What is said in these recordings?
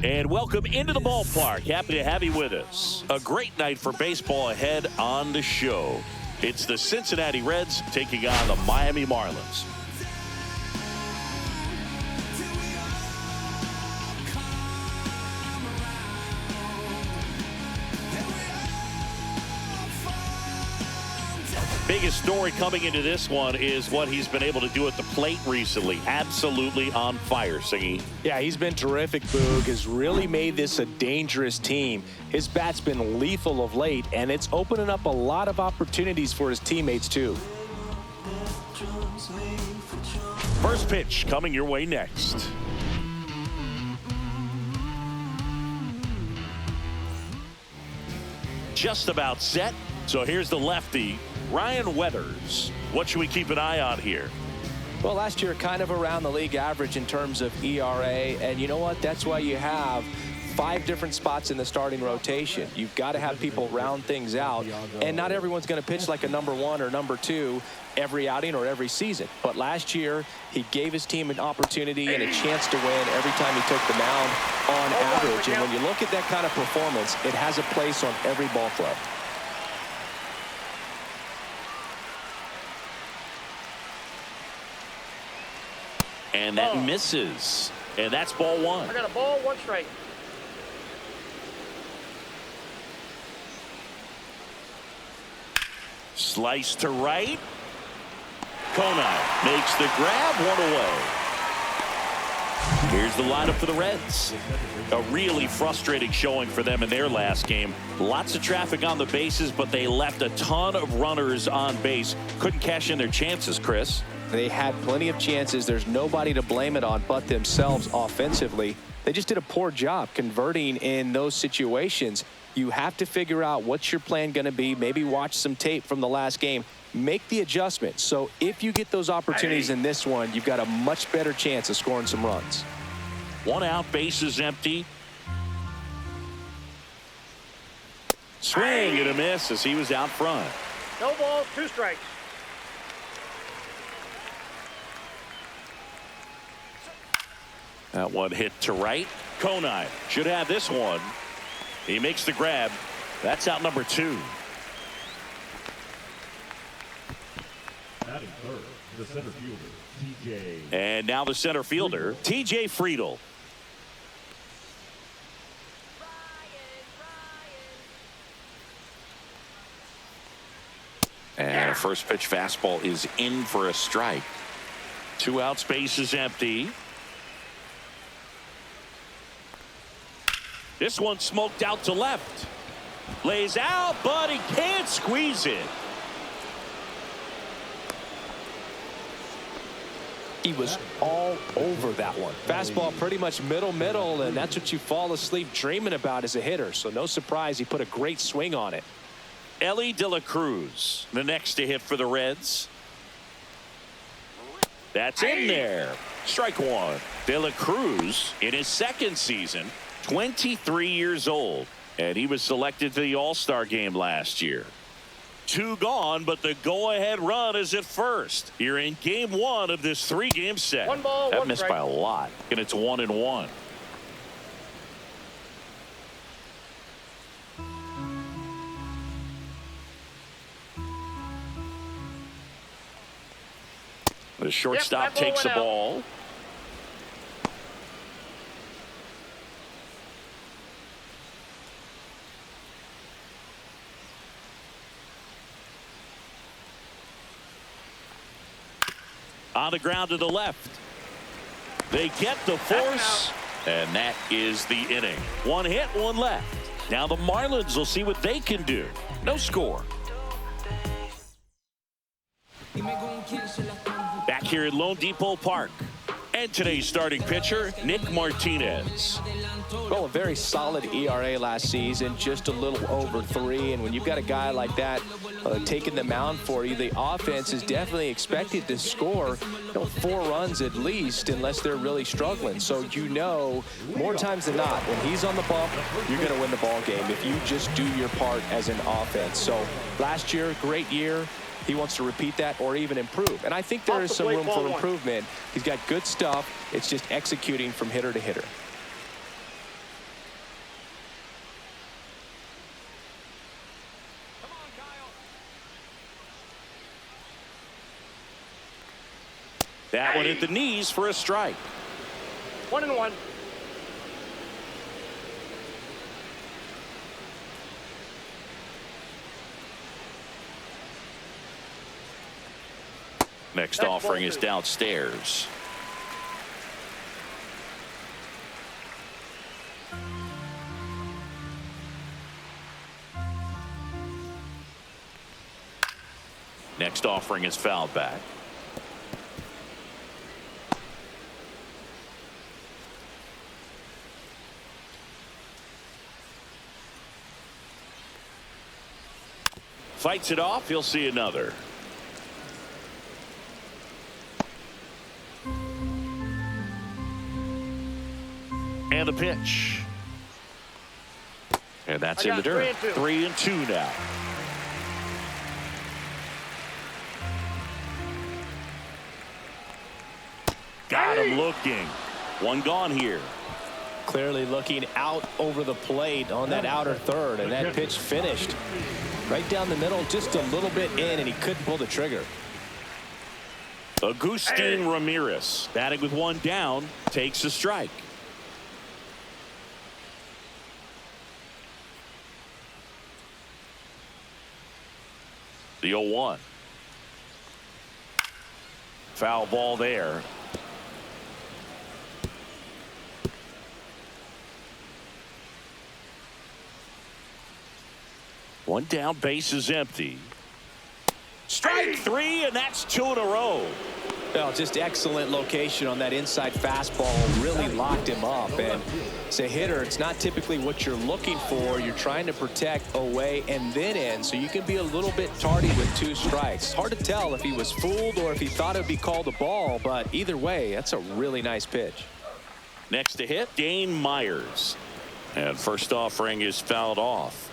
And welcome into the ballpark. Happy to have you with us. A great night for baseball ahead on the show. It's the Cincinnati Reds taking on the Miami Marlins. Biggest story coming into this one is what he's been able to do at the plate recently. Absolutely on fire, Singy. Yeah, he's been terrific, Boog. Has really made this a dangerous team. His bat's been lethal of late, and it's opening up a lot of opportunities for his teammates, too. First pitch coming your way next. Just about set. So here's the lefty, Ryan Weathers. What should we keep an eye on here? Well, last year kind of around the league average in terms of ERA, and you know what? That's why you have 5 different spots in the starting rotation. You've got to have people round things out, and not everyone's going to pitch like a number 1 or number 2 every outing or every season. But last year, he gave his team an opportunity and a chance to win every time he took the mound on average. And when you look at that kind of performance, it has a place on every ball club. And that misses. And that's ball 1. I got a ball, 1 strike. Slice to right. Konai makes the grab, 1 away. Here's the lineup for the Reds. A really frustrating showing for them in their last game. Lots of traffic on the bases, but they left a ton of runners on base. Couldn't cash in their chances, Chris. They had plenty of chances. There's nobody to blame it on but themselves offensively. They just did a poor job converting in those situations. You have to figure out what's your plan going to be. Maybe watch some tape from the last game. Make the adjustment. So if you get those opportunities in this one, you've got a much better chance of scoring some runs. 1 out, bases empty. Swing and a miss as he was out front. No ball, 2 strikes. That one hit to right. Konai should have this one. He makes the grab. That's out number 2. Batting third, the center fielder, TJ. And now the center fielder, TJ Friedel. And a first pitch fastball is in for a strike. 2 outs, base is empty. This one smoked out to left. Lays out, but he can't squeeze it. He was all over that one. Fastball pretty much middle, and that's what you fall asleep dreaming about as a hitter. So no surprise, he put a great swing on it. Ellie De La Cruz, the next to hit for the Reds. That's in there. Strike 1. De La Cruz in his 2nd season, 23 years old, and he was selected to the All-Star game last year. 2 gone, but the go-ahead run is at first. You're in game 1 of this 3-game set. 1 ball, that 1 missed strike. by a lot, and it's 1-1. The shortstop takes the ball. On the ground to the left. They get the force, and that is the inning. 1 hit, 1 left. Now the Marlins will see what they can do. No score. Back here at Lone Depot Park. And today's starting pitcher, Nick Martinez. Well, a very solid ERA last season, just a little over 3. And when you've got a guy like that taking the mound for you, the offense is definitely expected to score 4 runs at least, unless they're really struggling. So you know, more times than not, when he's on the bump, you're going to win the ball game if you just do your part as an offense. So last year, great year. He wants to repeat that or even improve. And I think there is some room for improvement. He's got good stuff. It's just executing from hitter to hitter. That one hit the knees for a strike. 1-1. Next offering is downstairs. Next offering is fouled back. Fights it off. He'll see another. And a pitch. And that's in the dirt. 3-2 now. Got him looking. One gone here. Clearly looking out over the plate on that outer third, and that pitch finished right down the middle, just a little bit in, and he couldn't pull the trigger. Agustin Ramirez, batting with one down, takes a strike. The 0-1. Foul ball there. One down, base is empty. Strike three, and that's 2 in a row. Well, just excellent location on that inside fastball. Really locked him up. And as a hitter, it's not typically what you're looking for. You're trying to protect away and then in, so you can be a little bit tardy with 2 strikes. It's hard to tell if he was fooled or if he thought it would be called a ball, but either way, that's a really nice pitch. Next to hit, Dane Myers. And first offering is fouled off.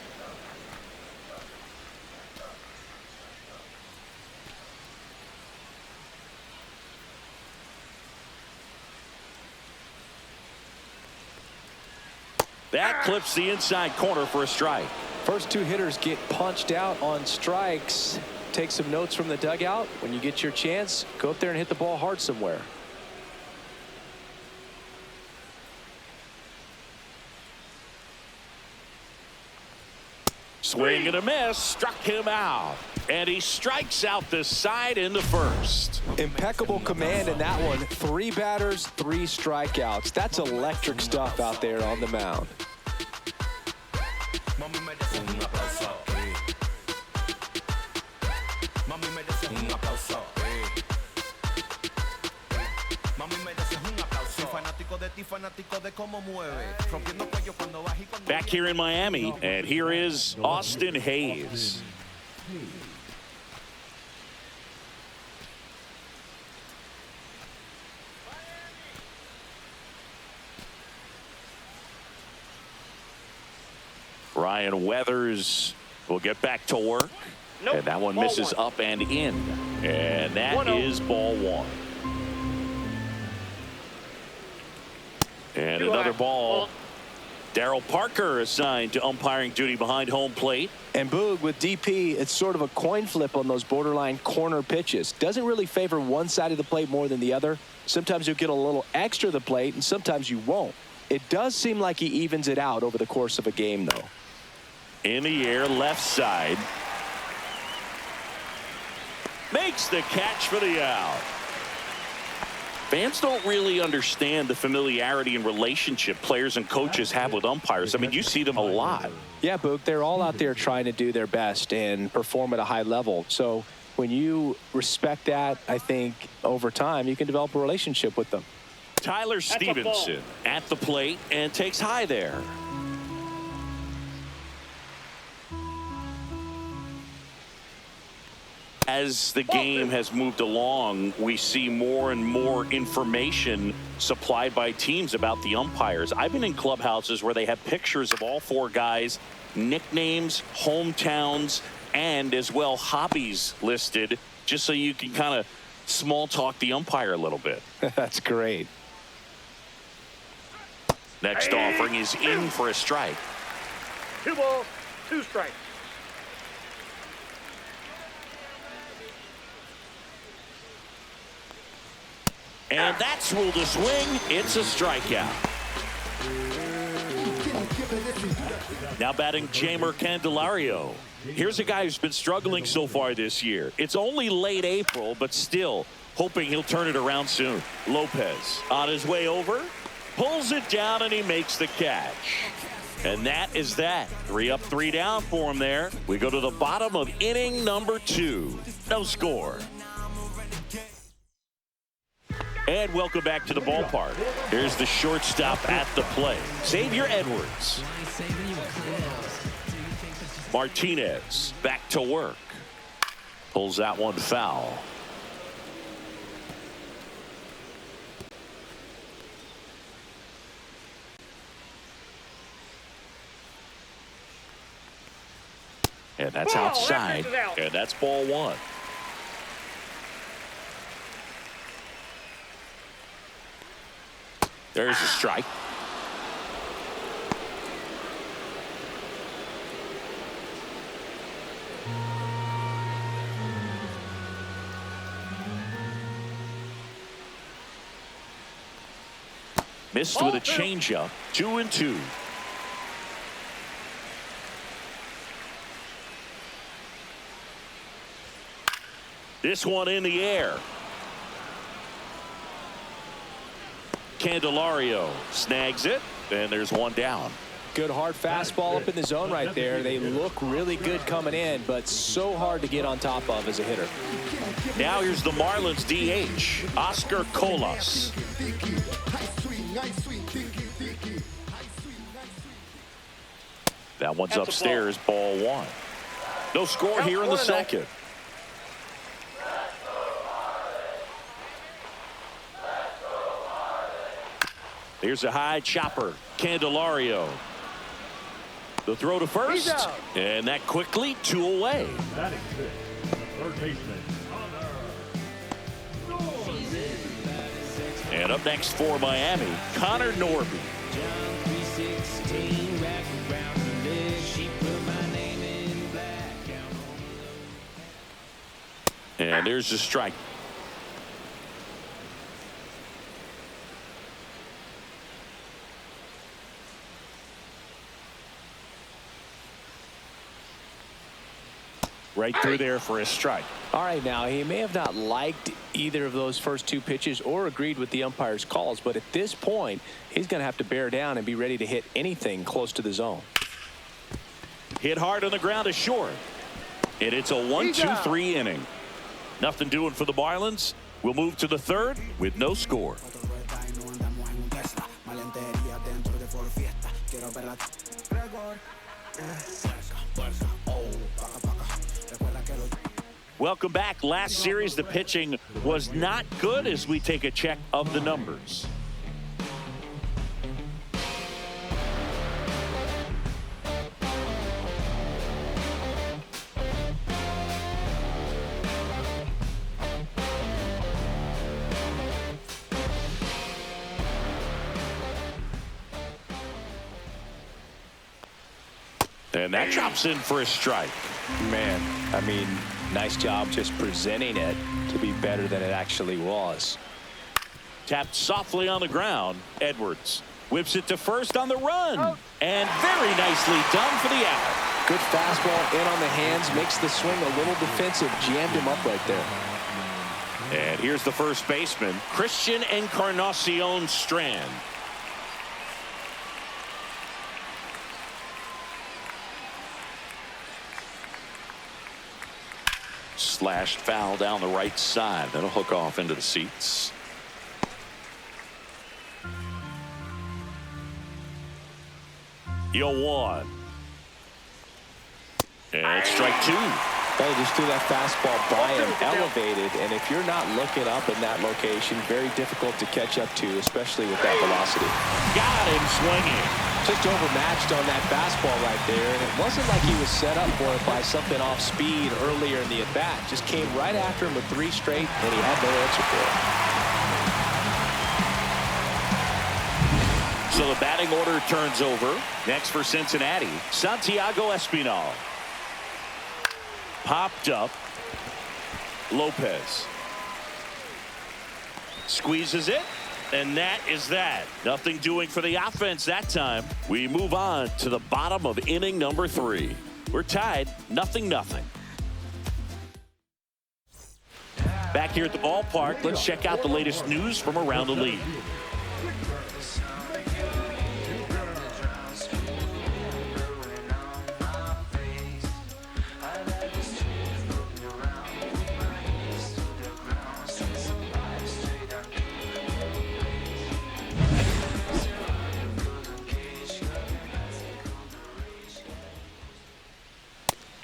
That clips the inside corner for a strike. First 2 hitters get punched out on strikes. Take some notes from the dugout. When you get your chance, go up there and hit the ball hard somewhere. Swing and a miss, struck him out. And he strikes out the side in the first. Impeccable command in that one. 3 batters, 3 strikeouts. That's electric stuff out there on the mound. Back here in Miami, and here is Austin Hayes. Ryan Weathers will get back to work. Nope. And that one Ball misses one. up and in. And that 1-0. is ball 1. And another ball. Darryl Parker assigned to umpiring duty behind home plate. And Boog, with DP, it's sort of a coin flip on those borderline corner pitches. Doesn't really favor one side of the plate more than the other. Sometimes you'll get a little extra the plate, and sometimes you won't. It does seem like he evens it out over the course of a game, though. In the air, left side. Makes the catch for the out. Fans don't really understand the familiarity and relationship players and coaches have with umpires. I mean, you see them a lot. Yeah, Boog, they're all out there trying to do their best and perform at a high level. So when you respect that, I think over time you can develop a relationship with them. Tyler Stevenson at the plate and takes high there. As the game has moved along, we see more and more information supplied by teams about the umpires. I've been in clubhouses where they have pictures of all 4 guys, nicknames, hometowns, and as well hobbies listed, just so you can kind of small talk the umpire a little bit. That's great. Next offering is in for a strike. 2 balls, 2 strikes. And that's ruled a swing. It's a strikeout. Now batting Jeimer Candelario. Here's a guy who's been struggling so far this year. It's only late April, but still hoping he'll turn it around soon. Lopez on his way over, pulls it down, and he makes the catch. And that is that. 3 up, 3 down for him there. We go to the bottom of inning number 2. No score. And welcome back to the ballpark. Here's the shortstop at the plate, Xavier Edwards. Martinez back to work. Pulls that one foul. And that's outside. And that's ball 1. There's a strike. Missed with a changeup. 2-2. This one in the air. Candelario snags it, and there's one down. Good hard fastball up in the zone right there. They look really good coming in, but so hard to get on top of as a hitter. Now here's the Marlins DH, Oscar Colas. That one's upstairs, ball 1. No score here in the second. Here's a high chopper. Candelario. The throw to first. And that quickly 2 away. Batting 6, third baseman, And up next for Miami, Connor Norby. And there's the strike. Right through there for a strike. All right, now he may have not liked either of those first 2 pitches or agreed with the umpire's calls, but at this point he's going to have to bear down and be ready to hit anything close to the zone. Hit hard on the ground is short. And it's a 1-2-3 inning. Nothing doing for the Marlins. We'll move to the 3rd with no score. Welcome back. Last series, the pitching was not good as we take a check of the numbers. And that drops in for a strike. Man, I mean, nice job just presenting it to be better than it actually was. Tapped softly on the ground. Edwards whips it to first on the run. And very nicely done for the out. Good fastball in on the hands, makes the swing a little defensive, jammed him up right there. And here's the first baseman, Christian Encarnacion Strand. Slashed foul down the right side. That'll hook off into the seats. Yo, 1. And strike 2. They just threw that fastball by him, elevated, and if you're not looking up in that location, very difficult to catch up to, especially with that velocity. Got him swinging. Just overmatched on that fastball right there, and it wasn't like he was set up for it by something off speed earlier in the at-bat. Just came right after him with 3 straight, and he had no answer for it. So the batting order turns over. Next for Cincinnati, Santiago Espinal. Popped up. Lopez. Squeezes it. And that is that. Nothing doing for the offense that time. We move on to the bottom of inning number 3. We're tied 0-0. Back here at the ballpark, let's check out the latest news from around the league.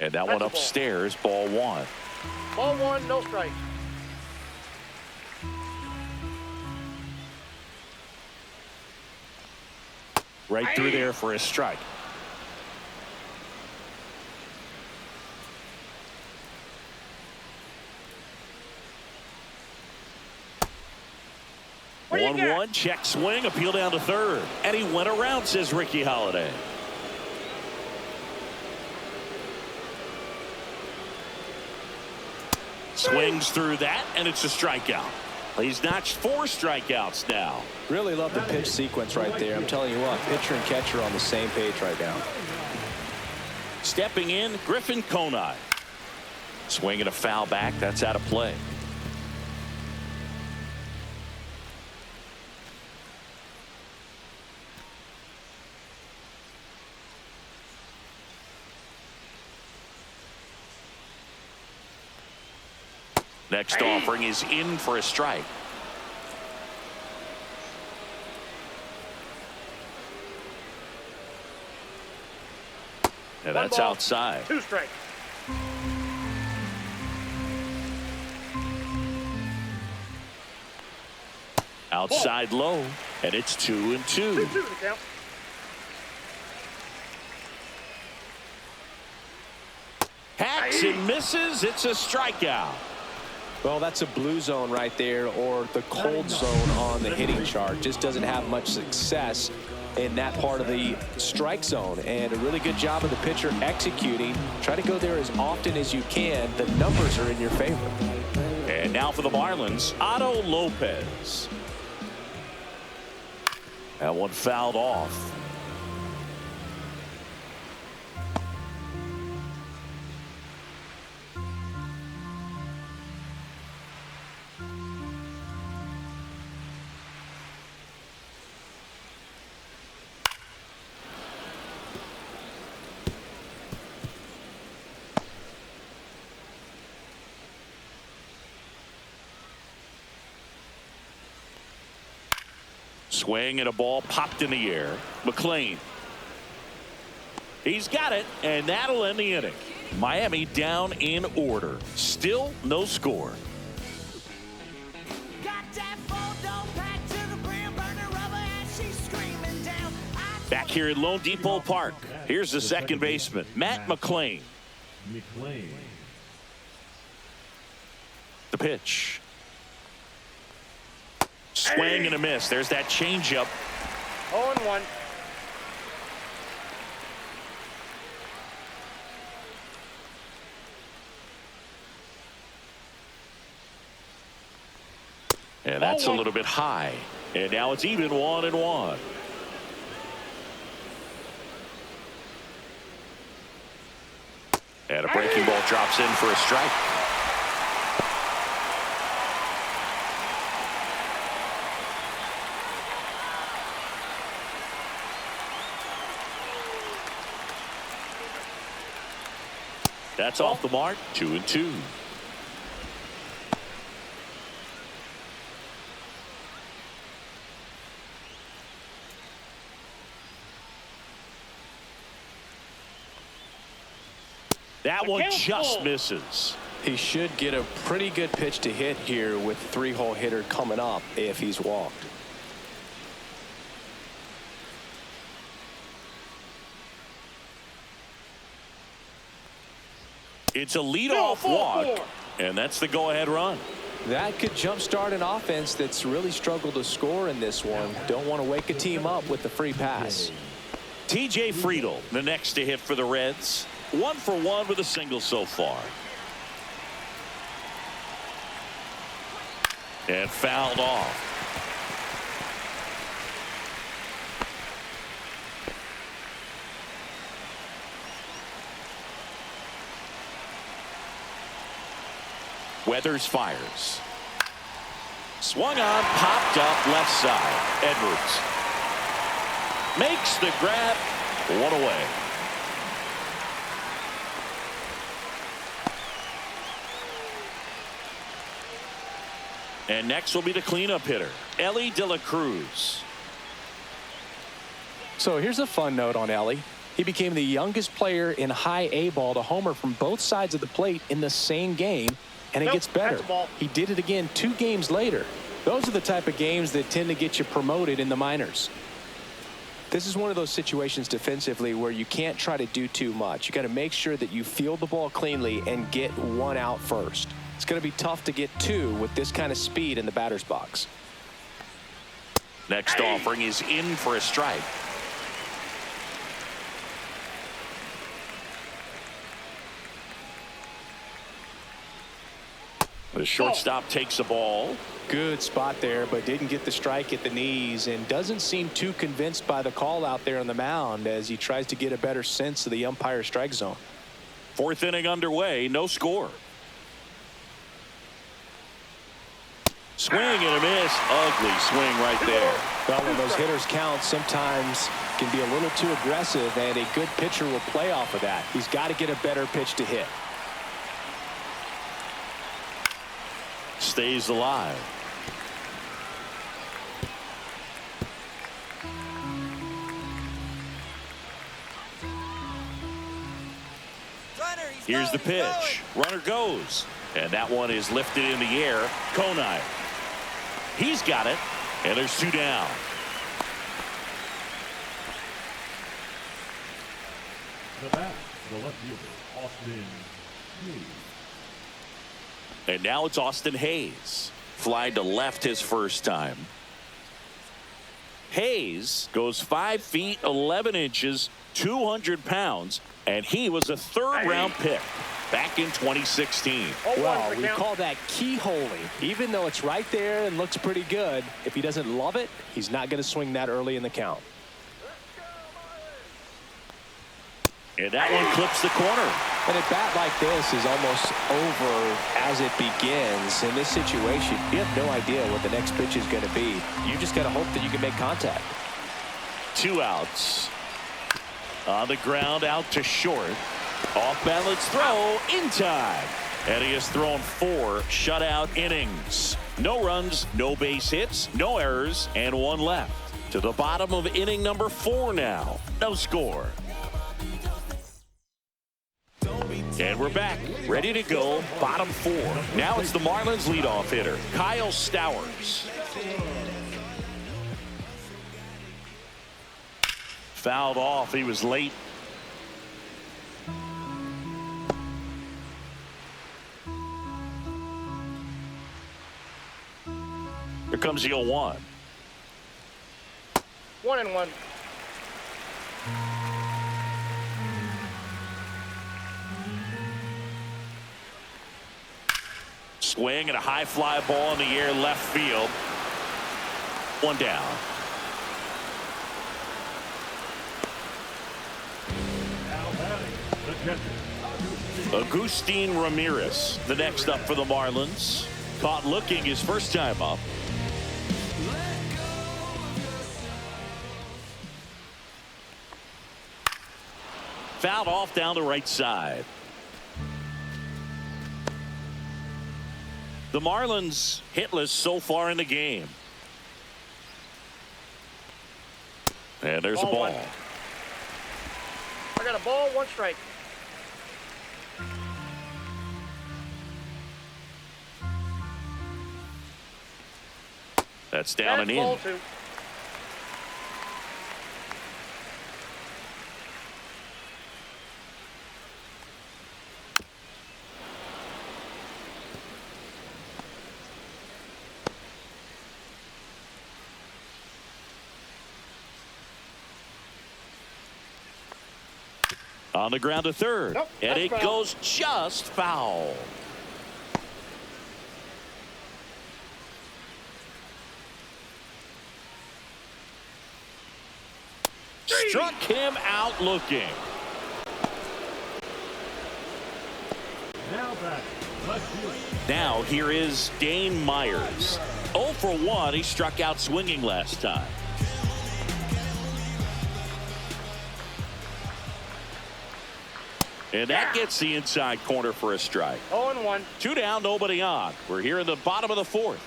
And that one upstairs, ball 1. Ball 1, no strike. Right through there for a strike. What do you got? 1-1, check swing, appeal down to third. And he went around, says Ricky Holiday. Swings through that, and it's a strikeout. He's notched 4 strikeouts now. Really love the pitch sequence right there. I'm telling you what, pitcher and catcher on the same page right now. Stepping in, Griffin Conine. Swinging a foul back. That's out of play. Next offering is in for a strike. And that's outside. 2 strikes. Outside low, and it's 2-2. 2-2 the count. Hacks and misses. It's a strikeout. Well, that's a blue zone right there, or the cold zone on the hitting chart. Just doesn't have much success in that part of the strike zone, and a really good job of the pitcher executing. Try to go there as often as you can. The numbers are in your favor. And now for the Marlins, Otto Lopez. That one fouled off. Swing and a ball popped in the air. McLean. He's got it, and that'll end the inning. Miami down in order. Still no score. Back here at Lone Depot Park, here's the second baseman, Matt McLean. The pitch. Swing and a miss. There's that changeup. 0-1. And that's a little bit high. And now it's even 1-1. And a breaking ball drops in for a strike. That's off the mark. 2-2. That one just misses. He should get a pretty good pitch to hit here with 3-hole hitter coming up if he's walked. It's a leadoff walk, and that's the go-ahead run. That could jumpstart an offense that's really struggled to score in this one. Don't want to wake a team up with the free pass. TJ Friedl, the next to hit for the Reds. 1 for 1 with a single so far. And fouled off. Weathers fires. Swung on, popped up left side. Edwards makes the grab. One away. And next will be the cleanup hitter, Ellie De La Cruz. So here's a fun note on Ellie. He became the youngest player in high A ball to homer from both sides of the plate in the same game, and it gets better. He did it again 2 games later. Those are the type of games that tend to get you promoted in the minors. This is one of those situations defensively where you can't try to do too much. You got to make sure that you field the ball cleanly and get 1 out first. It's going to be tough to get 2 with this kind of speed in the batter's box. Next offering is in for a strike. The shortstop takes the ball. Good spot there, but didn't get the strike at the knees and doesn't seem too convinced by the call out there on the mound as he tries to get a better sense of the umpire's strike zone. 4th inning underway, no score. Swing and a miss. Ugly swing right there. Well, when those hitters count, sometimes can be a little too aggressive, and a good pitcher will play off of that. He's got to get a better pitch to hit. Stays alive. Here's the pitch. Runner goes. And that one is lifted in the air. Konai. He's got it. And there's 2 down. The bat, the left fielder, Austin Hayes. And now it's Austin Hayes. Fly to left his first time. Hayes goes 5 feet 11 inches, 200 pounds, and he was a 3rd-round pick back in 2016. Well, we call that keyholing. Even though it's right there and looks pretty good, if he doesn't love it, he's not going to swing that early in the count. And that one clips the corner. And a bat like this is almost over as it begins. In this situation, you have no idea what the next pitch is going to be. You just got to hope that you can make contact. 2 outs. On the ground, out to short. Off balance throw in time. And he has thrown 4 shutout innings. No runs, no base hits, no errors, and 1 left. To the bottom of inning number 4 now. No score. And we're back, ready to go, bottom 4. Now it's the Marlins leadoff hitter, Kyle Stowers. Fouled off, he was late. Here comes the 0-1. 1-1. Swing and a high fly ball in the air left field. 1 down. Now batting, the catcher, Agustin Ramirez, the next up for the Marlins. Caught looking his first time up. Fouled off down the right side. The Marlins hitless so far in the game. And there's a ball. 1. I got a ball, 1 strike. That's down and in. Ball 2. On the ground to third. Nope, and it foul. goes just foul. Struck him out looking. Now back. Left field. Now here is Dane Myers. 0 for 1. He struck out swinging last time. And that gets the inside corner for a strike. 0-1. 2 down, nobody on. We're here in the bottom of the 4th.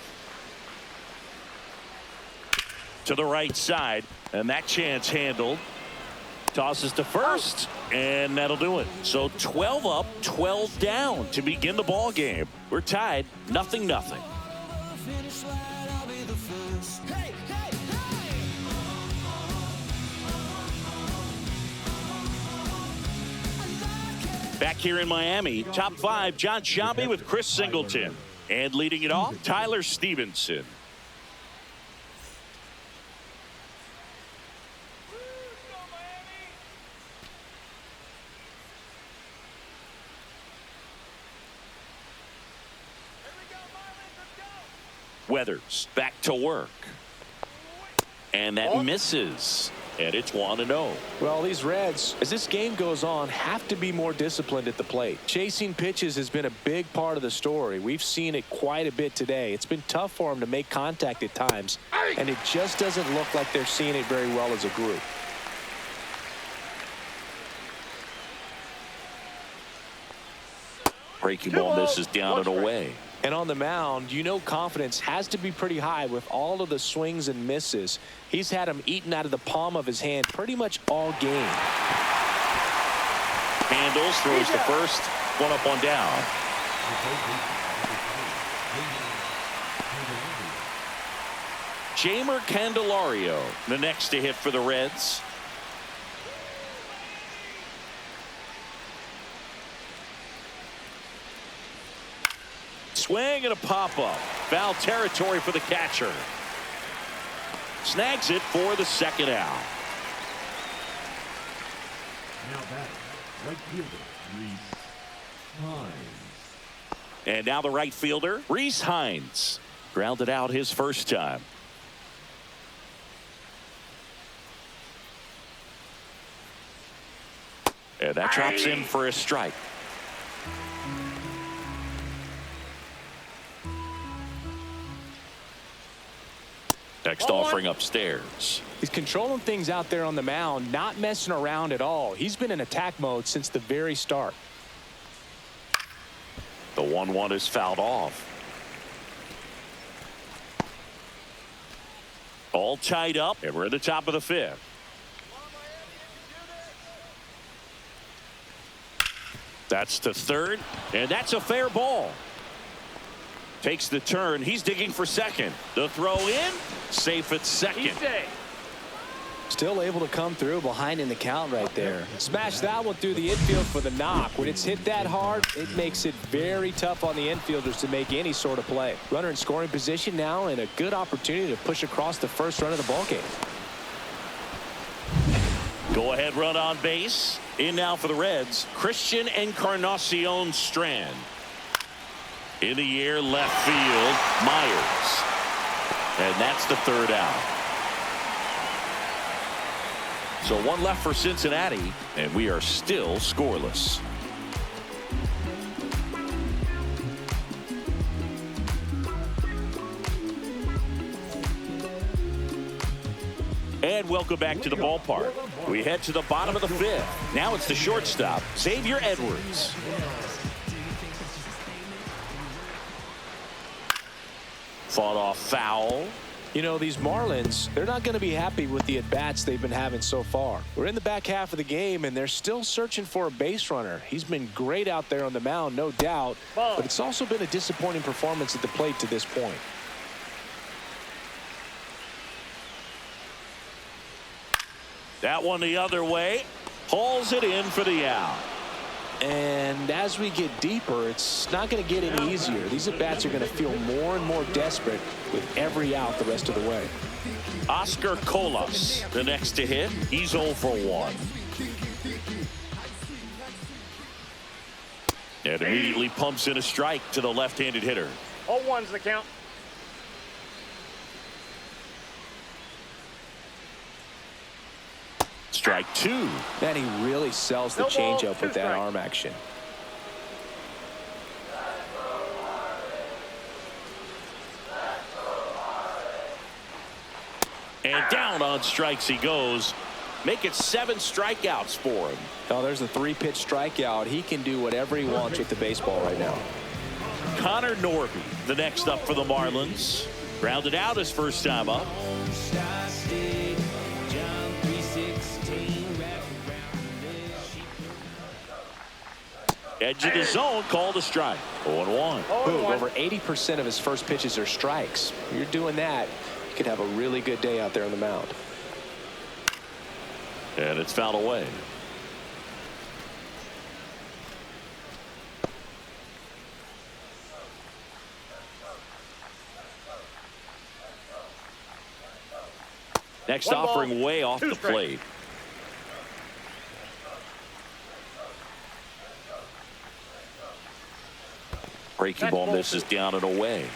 To the right side, and that chance handled. Tosses to first, and that'll do it. So 12 up, 12 down to begin the ball game. We're tied, 0-0. Back here in Miami, top 5, John Sciambi with Chris Singleton. And leading it off, Tyler Stevenson. Weathers back to work. And that misses. And it's 1-0. Well, these Reds, as this game goes on, have to be more disciplined at the plate. Chasing pitches has been a big part of the story. We've seen it quite a bit today. It's been tough for them to make contact at times, and it just doesn't look like they're seeing it very well as a group. Breaking ball misses down and away. And on the mound, you know confidence has to be pretty high with all of the swings and misses. He's had them eaten out of the palm of his hand pretty much all game. Handles, throws to first, 1 up, 1 down. Jeimer Candelario, the next to hit for the Reds. Swing and a pop-up. Foul territory for the catcher. Snags it for the second out. Now back. Right fielder. Reese Hines. And now the right fielder, Reese Hines. Grounded out his first time. And that drops in for a strike. Next offering upstairs. He's controlling things out there on the mound, not messing around at all. He's been in attack mode since the very start. The 1-1 is fouled off. All tied up, and we're at the top of the 5th. That's to third, and that's a fair ball. Takes the turn. He's digging for second. The throw in. Safe at second. Still able to come through behind in the count right there. Smash that one through the infield for the knock. When it's hit that hard, it makes it very tough on the infielders to make any sort of play. Runner in scoring position now, and a good opportunity to push across the first run of the ball game. Go ahead run on base. In now for the Reds, Christian Encarnacion Strand. In the air, left field, Myers. And that's the third out. So 1 left for Cincinnati, and we are still scoreless. And welcome back to the ballpark. We head to the bottom of the 5th. Now it's the shortstop, Xavier Edwards. Fought off foul. You know, these Marlins, they're not going to be happy with the at-bats they've been having so far. We're in the back half of the game, and they're still searching for a base runner. He's been great out there on the mound, no doubt, but it's also been a disappointing performance at the plate to this point. That one the other way. Hauls it in for the out. And as we get deeper, it's not going to get any easier. These at-bats are going to feel more and more desperate with every out the rest of the way. Oscar Colas, the next to hit. He's 0 for 1. And immediately pumps in a strike to the left-handed hitter. 0-1's the count. Strike two. Man, he really sells the No ball, changeup with two that strikes. arm action. And down on strikes he goes. Make it 7 strikeouts for him. Oh, there's a 3-pitch strikeout. He can do whatever he wants with the baseball right now. Connor Norby, the next up for the Marlins. Grounded out his first time up. Edge of the zone, called a strike. 0-1. Boom, over 80% of his first pitches are strikes. If you're doing that, you could have a really good day out there on the mound. And it's fouled away. Next One ball, offering way off two the strikes. plate. Breaking That's ball ball misses two. down and away.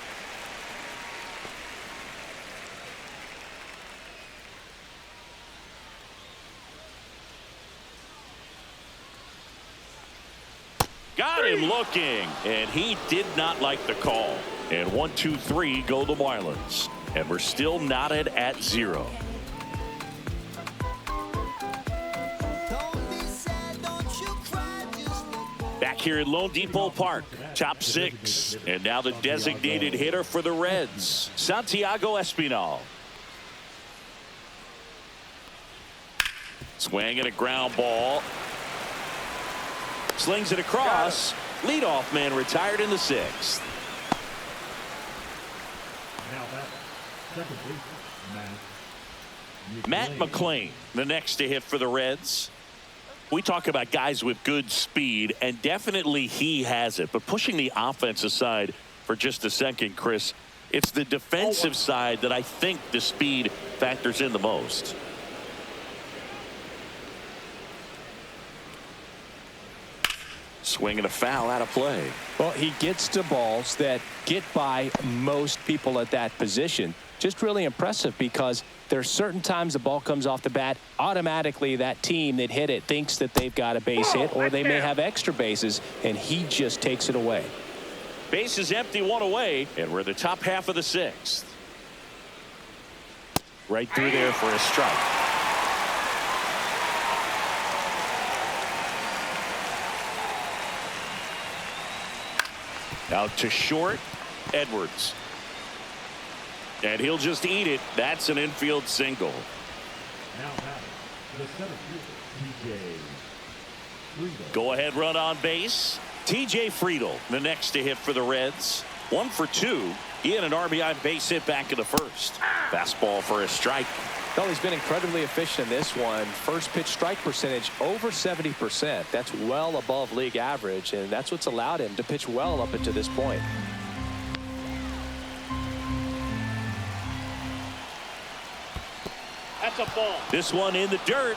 Got him looking, and he did not like the call. And 1, 2, 3 go the Marlins. And we're still knotted at 0. Back here at Lone Depot Park, top 6. And now the designated hitter for the Reds, Santiago Espinal. Swing and a ground ball. Slings it across. Leadoff man retired in the 6th. Now back, second baseman, Matt McClain, the next to hit for the Reds. We talk about guys with good speed, and definitely he has it. But pushing the offense aside for just a second, Chris, it's the defensive side that I think the speed factors in the most. Swing and a foul out of play. Well, he gets to balls that get by most people at that position. Just really impressive because there's certain times the ball comes off the bat, automatically that team that hit it thinks that they've got a base hit or they may have extra bases, and he just takes it away. Base is empty, 1 away, and we're the top half of the 6th. Right through there for a strike. Out to short, Edwards. And he'll just eat it. That's an infield single. now batting, the center fielder, TJ Friedel. Go ahead run on base. TJ Friedel, the next to hit for the Reds. 1 for 2. He had an RBI base hit back in the 1st. Fastball for a strike. Well, he's been incredibly efficient in this one. First pitch strike percentage over 70%. That's well above league average, and that's what's allowed him to pitch well up until this point. That's a ball. This one in the dirt.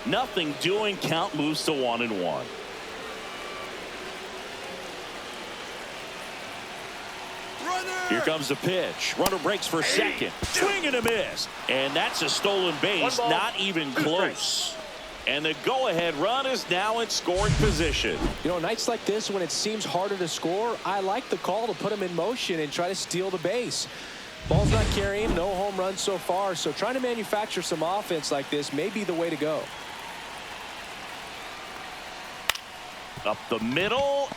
Nothing doing. Count moves to 1-1. Here comes the pitch. Runner breaks for second. Swing and a miss. And that's a stolen base. One ball, Not even 2 close. And the go-ahead run is now in scoring position. You know, nights like this when it seems harder to score, I like the call to put him in motion and try to steal the base. Ball's not carrying, no home runs so far, so trying to manufacture some offense like this may be the way to go. Up the middle.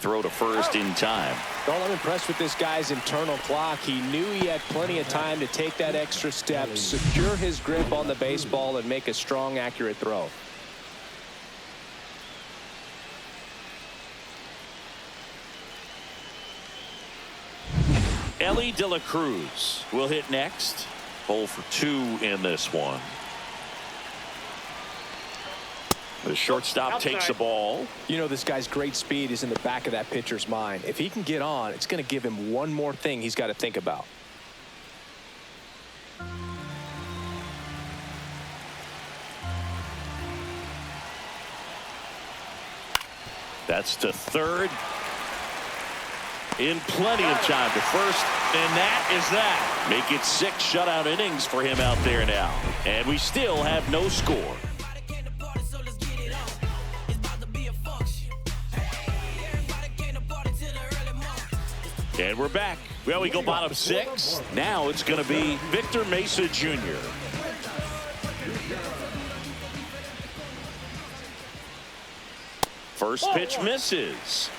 Throw to first in time. Well, I'm impressed with this guy's internal clock. He knew he had plenty of time to take that extra step, secure his grip on the baseball, and make a strong, accurate throw. Ellie De La Cruz will hit next. 0 for 2 in this one. The shortstop takes the ball. You know, this guy's great speed is in the back of that pitcher's mind. If he can get on, it's going to give him one more thing he's got to think about. That's to third. in plenty of time to first, and that is that. Make it 6 shutout innings for him out there now. And we still have no score. And we're back. Well, we go bottom 6. Now it's going to be Victor Mesa Jr. First pitch misses.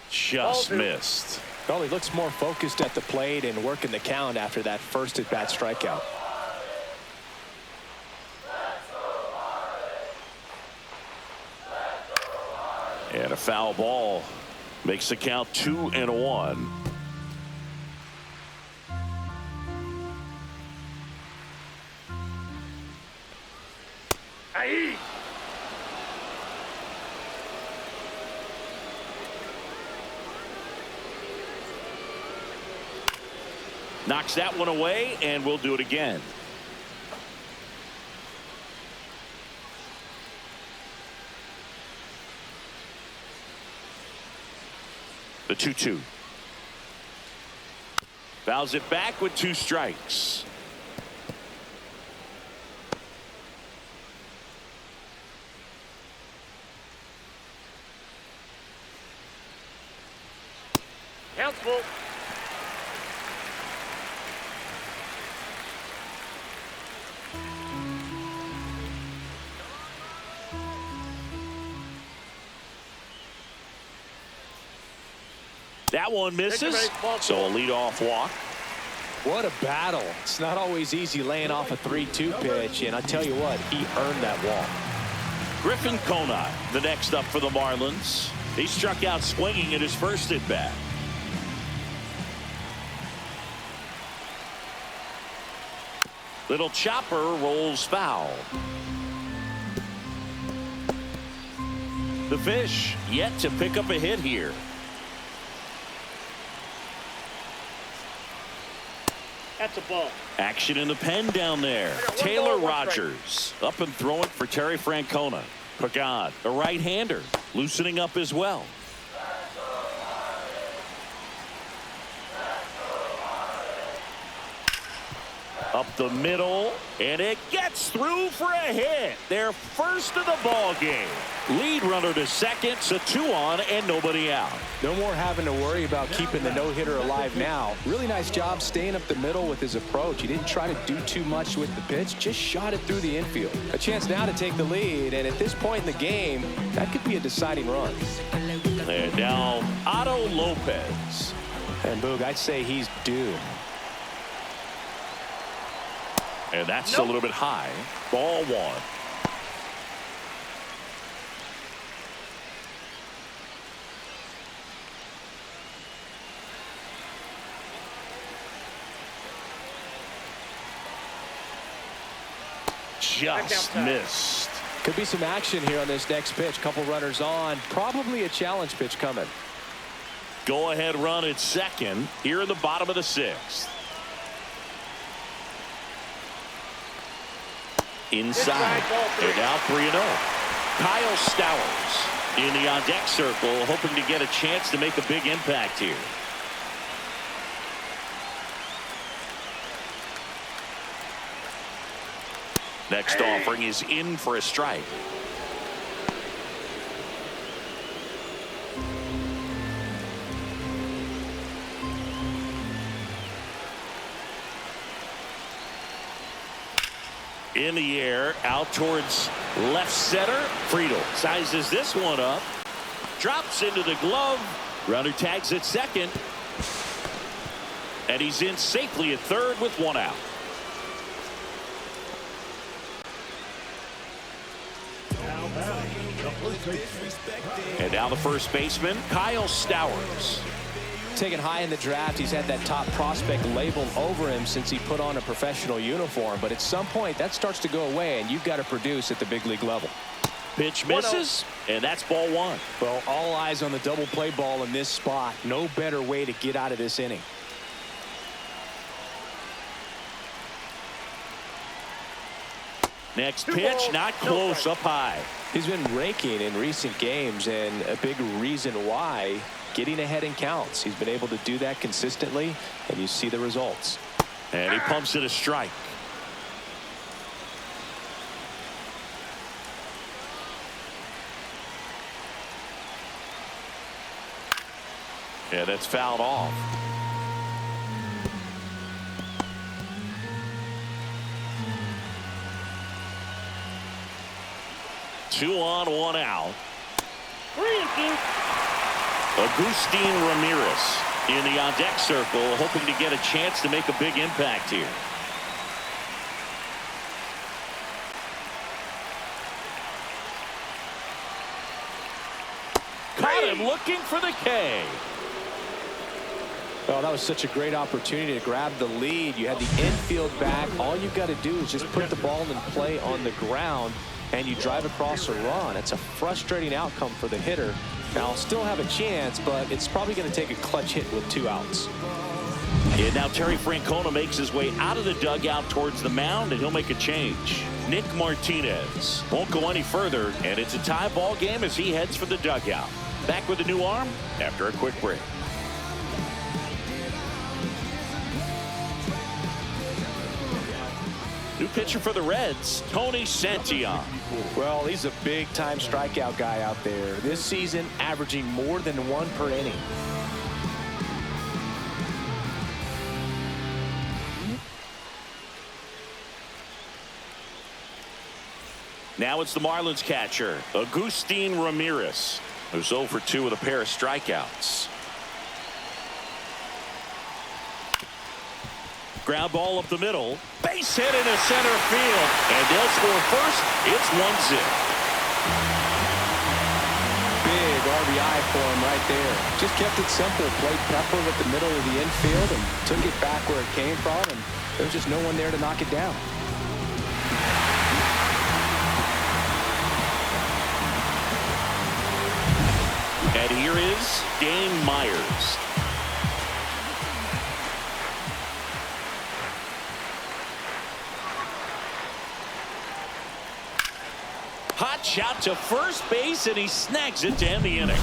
Just missed. Well, he looks more focused at the plate and working the count after that first at-bat strikeout. And a foul ball makes the count 2-1. Aye. Knocks that one away, and we'll do it again. The 2-2. Fouls it back with 2 strikes. Count's full. That one misses, so a leadoff walk. What a battle. It's not always easy laying off a 3-2 pitch, and I tell you what, he earned that walk. Griffin Conine, the next up for the Marlins. He struck out swinging at his first at bat. Little chopper rolls foul. The Fish yet to pick up a hit here. That's a ball. Action in the pen down there. Taylor Rogers up and throwing for Terry Francona. Pagan, a right-hander, loosening up as well. Up the middle, and it gets through for a hit. Their first of the ball game. Lead runner to second, so 2 on and nobody out. No more having to worry about keeping the no-hitter alive now. Really nice job staying up the middle with his approach. He didn't try to do too much with the pitch, just shot it through the infield. A chance now to take the lead, and at this point in the game, that could be a deciding run. And now Otto Lopez. And Boog, I'd say he's due. And that's a little bit high. Ball 1. Just missed. Could be some action here on this next pitch. Couple runners on. Probably a challenge pitch coming. Go ahead run at second here in the bottom of the 6th. Inside. And now 3-0. Kyle Stowers in the on-deck circle, hoping to get a chance to make a big impact here. Next offering is in for a strike. In the air, out towards left center. Friedel sizes this one up. Drops into the glove. Runner tags at second. And he's in safely at third with 1 out. And now the first baseman, Kyle Stowers. Taken high in the draft, he's had that top prospect label over him since he put on a professional uniform. But at some point, that starts to go away, and you've got to produce at the big league level. Pitch misses, and that's ball 1. Well, all eyes on the double play ball in this spot. No better way to get out of this inning. Next pitch, not close, up high. He's been raking in recent games, and a big reason why, getting ahead in counts. He's been able to do that consistently, and you see the results. And he pumps it a strike. Yeah, that's fouled off. Two on, one out. Agustin Ramirez in the on-deck circle, hoping to get a chance to make a big impact here. Caught him looking for the K. Oh, that was such a great opportunity to grab the lead. You had the infield back. All you've got to do is just put the ball in play on the ground, and you drive across a run. It's a frustrating outcome for the hitter. Now, still have a chance, but it's probably going to take a clutch hit with 2 outs. And now Terry Francona makes his way out of the dugout towards the mound, and he'll make a change. Nick Martinez won't go any further, and it's a tie ball game as he heads for the dugout. Back with a new arm after a quick break. New pitcher for the Reds, Tony Santillan. Well, he's a big-time strikeout guy out there. This season, averaging more than 1 per inning. Now it's the Marlins catcher, Agustin Ramirez, who's 0 for 2 with a pair of strikeouts. Ground ball up the middle. Base hit into center field. And they'll score first. It's 1-0. Big RBI for him right there. Just kept it simple. Played pepper with the middle of the infield and took it back where it came from. And there was just no one there to knock it down. And here is Dane Myers. Hot shot to first base, and he snags it to end the inning.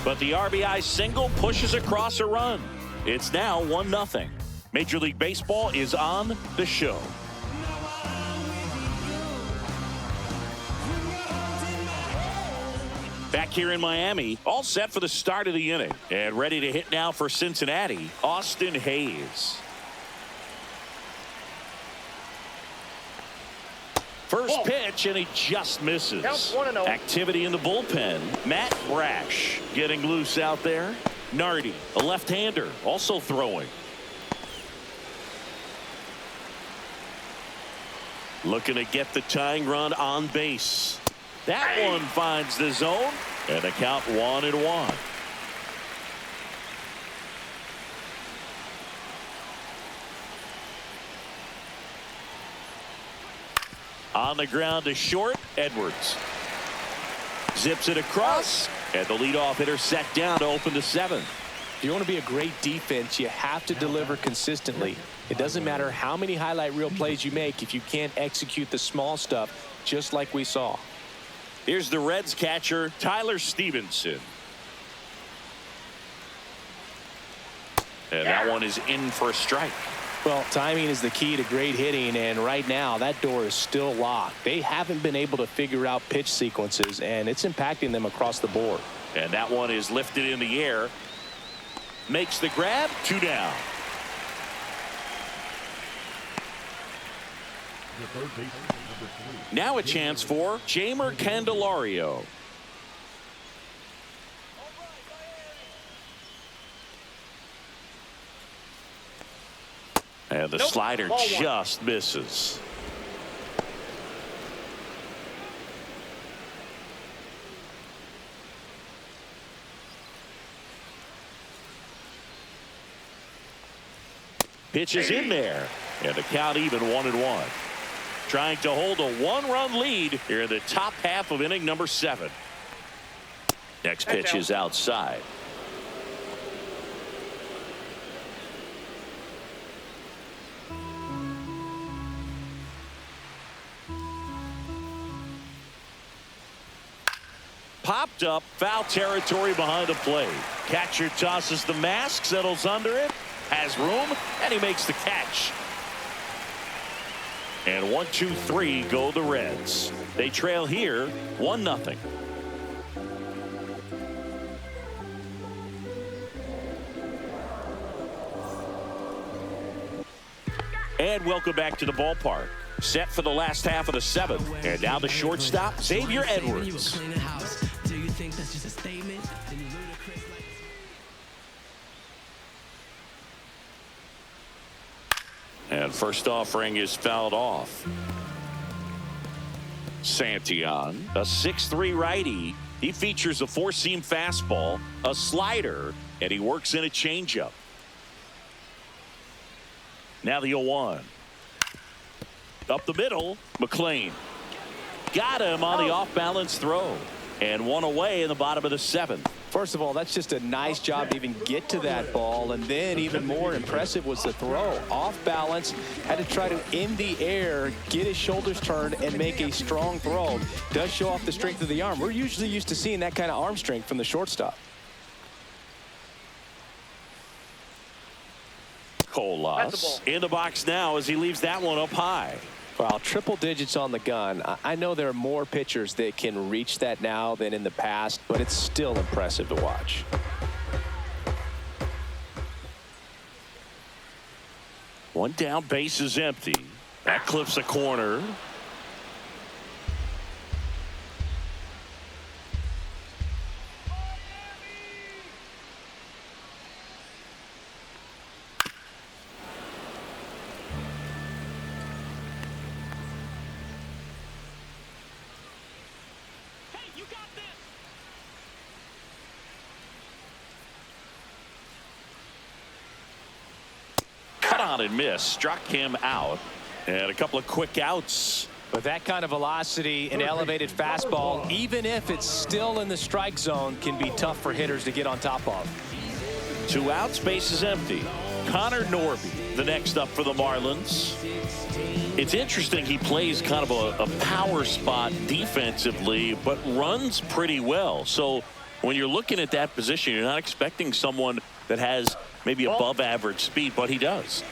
But the RBI single pushes across a run. It's now 1-0. Major League Baseball is on the show. Back here in Miami, all set for the start of the inning. And ready to hit now for Cincinnati, Austin Hayes. First pitch, and he just misses. Counts 1-0. Activity in the bullpen. Matt Brash getting loose out there. Nardi, a left-hander, also throwing. Looking to get the tying run on base. That one finds the zone, and the count 1-1. On the ground to short, Edwards. Zips it across, and the leadoff hitter set down to open the 7th. If you want to be a great defense, you have to deliver consistently. It doesn't matter how many highlight reel plays you make if you can't execute the small stuff, just like we saw. Here's the Reds catcher, Tyler Stevenson. And that one is in for a strike. Well, timing is the key to great hitting, and right now that door is still locked. They haven't been able to figure out pitch sequences, and it's impacting them across the board. And that one is lifted in the air. Makes the grab, 2 down. The third baseman, number 3. Now a chance for Jeimer Candelario. And the slider just misses. Pitch is in there, and the count even 1-1. Trying to hold a 1-run lead here in the top half of inning number 7. Next pitch is outside. popped up, foul territory behind the plate. Catcher tosses the mask, settles under it, has room, and he makes the catch. And 1, 2, 3 go the Reds. They trail here 1-0. And welcome back to the ballpark. Set for the last half of the 7th. And now the shortstop, Xavier Edwards. And first offering is fouled off. Santillan, a 6'3" righty. He features a four-seam fastball, a slider, and he works in a changeup. Now the 0-1. Up the middle, McLean. Got him on the off-balance throw. And one away in the bottom of the 7th. First of all, that's just a nice job to even get to that ball. And then even more impressive was the throw. Off balance, had to try to, in the air, get his shoulders turned and make a strong throw. Does show off the strength of the arm. We're usually used to seeing that kind of arm strength from the shortstop. Colas in the box now as he leaves that one up high. Wow, triple digits on the gun. I know there are more pitchers that can reach that now than in the past, but it's still impressive to watch. One down, base is empty. That clips a corner. And miss, struck him out, and a couple of quick outs. With that kind of velocity and elevated fastball, even if it's still in the strike zone, can be tough for hitters to get on top of. 2 outs, base is empty. Connor Norby, the next up for the Marlins. It's interesting, he plays kind of a power spot defensively, but runs pretty well. So when you're looking at that position, you're not expecting someone that has maybe above average speed, but he does.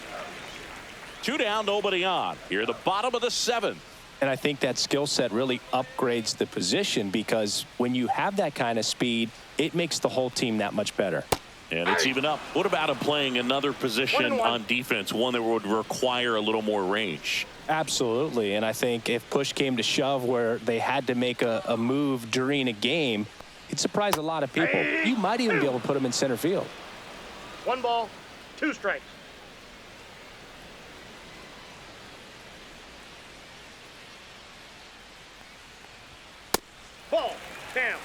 2 down, nobody on. Here at the bottom of the 7th. And I think that skill set really upgrades the position, because when you have that kind of speed, it makes the whole team that much better. And it's even up. What about him playing another position on defense, one that would require a little more range? Absolutely. And I think if push came to shove where they had to make a move during a game, it'd surprise a lot of people. You might even be able to put him in center field. 1 ball, 2 strikes. Ball, down.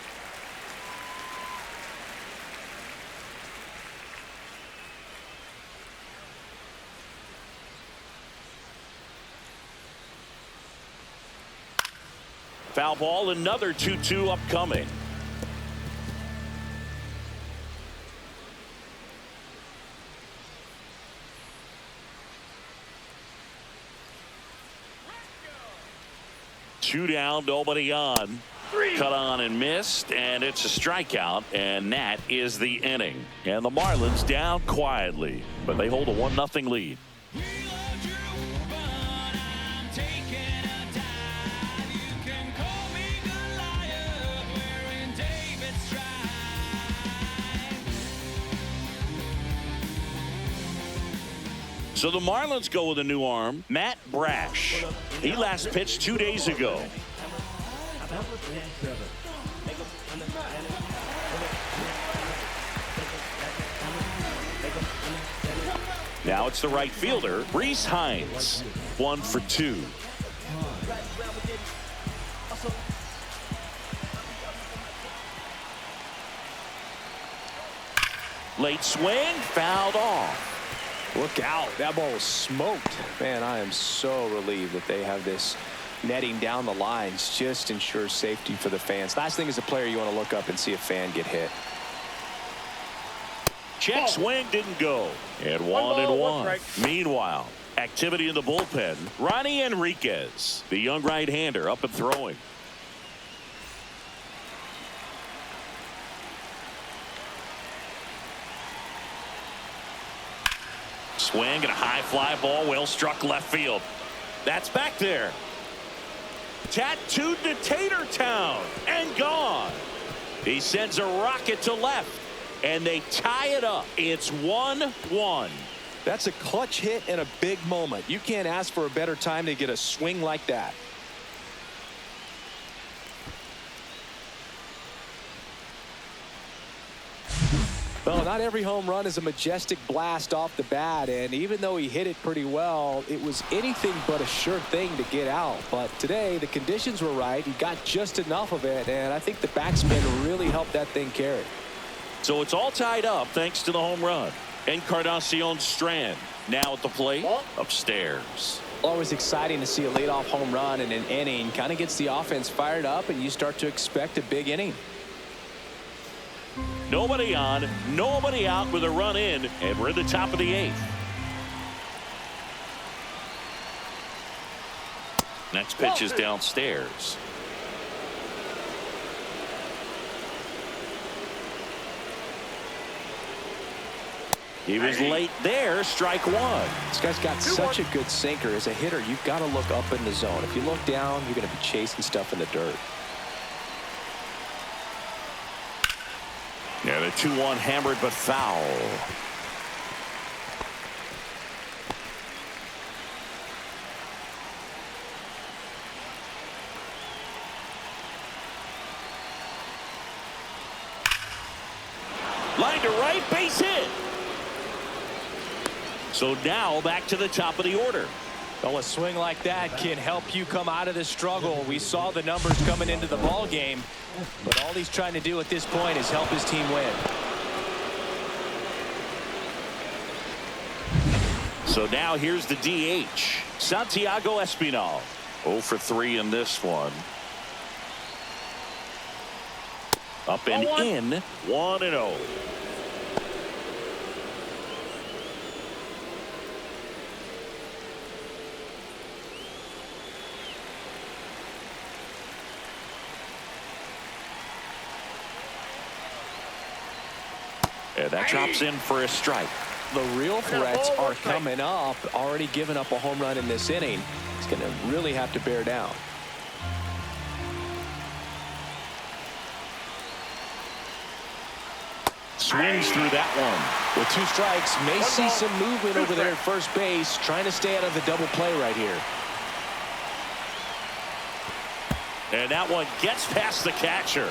Foul ball, another 2-2 upcoming. Two down, nobody on. Cut on and missed, and it's a strikeout, and that is the inning. And the Marlins down quietly, but they hold a 1-0 lead. So the Marlins go with a new arm, Matt Brash. He last pitched 2 days ago. Now it's the right fielder, Reese Hines. 1 for 2. Late swing, fouled off. Look out. That ball was smoked. Man, I am so relieved that they have this netting down the lines. Just ensures safety for the fans. Last thing as a player, you want to look up and see a fan get hit. Check swing didn't go. And 1-1. Meanwhile, activity in the bullpen. Ronnie Enriquez, the young right-hander, up and throwing. swing and a high fly ball well struck left field. That's back there. Tattooed to Tater Town and gone. He sends a rocket to left and they tie it up. It's 1-1. That's a clutch hit in a big moment. You can't ask for a better time to get a swing like that. Well, not every home run is a majestic blast off the bat, and even though he hit it pretty well, it was anything but a sure thing to get out. But today, the conditions were right. He got just enough of it, and I think the backspin really helped that thing carry. So it's all tied up thanks to the home run. Encarnacion Strand now at the plate upstairs. Always exciting to see a leadoff home run in an inning. Kind of gets the offense fired up, and you start to expect a big inning. Nobody on, nobody out with a run in, and we're at the top of the 8th. Next pitch is downstairs. He was late there, strike one. This guy's got such a good sinker. As a hitter, you've got to look up in the zone. If you look down, you're going to be chasing stuff in the dirt. Yeah, the 2-1 hammered but foul. Line to right, base hit. So now back to the top of the order. Well, a swing like that can help you come out of the struggle. We saw the numbers coming into the ball game, but all he's trying to do at this point is help his team win. So now here's the DH, Santiago Espinal. 0 for 3 in this one. Up and in, 1-0. And that drops in for a strike. The real threats are coming up. Already given up a home run in this inning. He's going to really have to bear down. Swings through that one. With 2 strikes, may see some movement over there at first base, trying to stay out of the double play right here. And that one gets past the catcher.